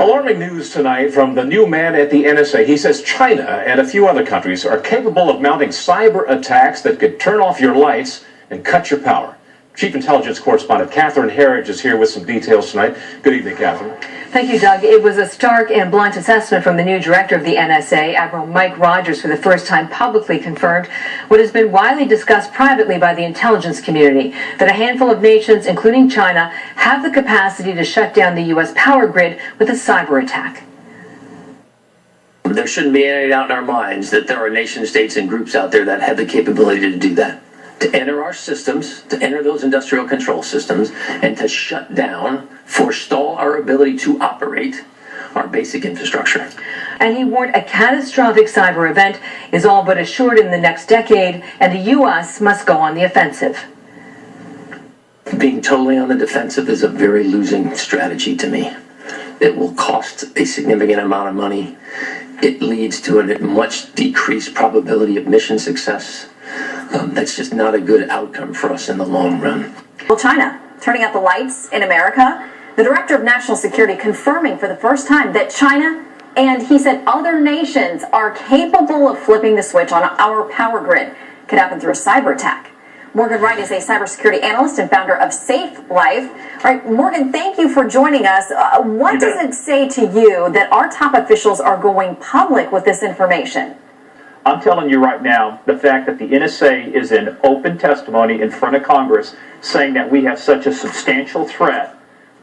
Alarming news tonight from the new man at the NSA. He says China and a few other countries are capable of mounting cyber attacks that could turn off your lights and cut your power. Chief Intelligence Correspondent Catherine Herridge is here with some details tonight. Good evening, Catherine. Thank you, Doug. It was a stark and blunt assessment from the new director of the NSA, Admiral Mike Rogers, for the first time publicly confirmed what has been widely discussed privately by the intelligence community, that a handful of nations, including China, have the capacity to shut down the U.S. power grid with a cyber attack. There shouldn't be any doubt in our minds that there are nation states and groups out there that have the capability to do that. To enter our systems, to enter those industrial control systems, and to shut down, forestall our ability to operate our basic infrastructure. And he warned a catastrophic cyber event is all but assured in the next decade, and the U.S. must go on the offensive. Being totally on the defensive is a very losing strategy to me. It will cost a significant amount of money. It leads to a much decreased probability of mission success. That's just not a good outcome for us in the long run. Well, China turning out the lights in America. The Director of National Security confirming for the first time that China and, he said, other nations are capable of flipping the switch on our power grid. Could happen through a cyber attack. Morgan Wright is a cybersecurity analyst and founder of Safe Life. All right, Morgan, thank you for joining us. What does it say to you that our top officials are going public with this information? I'm telling you right now, the fact that the NSA is in open testimony in front of Congress saying that we have such a substantial threat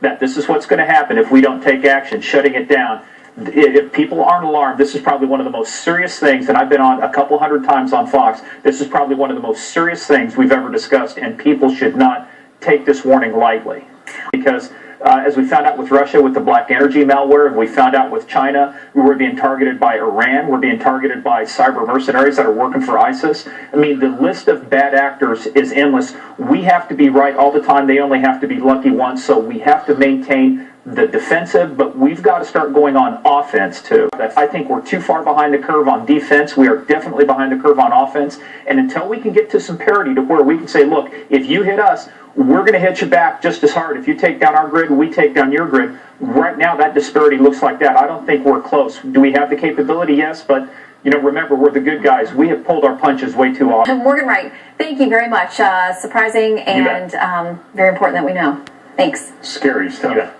that this is what's going to happen if we don't take action, shutting it down. If people aren't alarmed, this is probably one of the most serious things, and I've been on a couple hundred times on Fox, this is probably one of the most serious things we've ever discussed, and people should not take this warning lightly. Because as we found out with Russia with the black energy malware, we found out with China, we were being targeted by Iran, we're being targeted by cyber mercenaries that are working for ISIS. I mean, the list of bad actors is endless. We have to be right all the time. They only have to be lucky once, so we have to maintain the defensive, but we've got to start going on offense too. I think we're too far behind the curve on defense. We are definitely behind the curve on offense, and until we can get to some parity to where we can say, look, if you hit us, we're going to hit you back just as hard. If you take down our grid, we take down your grid. Right now, that disparity looks like that. I don't think we're close. Do we have the capability? Yes, but you know, remember, we're the good guys. We have pulled our punches way too often. Morgan Wright, thank you very much. Surprising and very important that we know. Thanks. Scary stuff.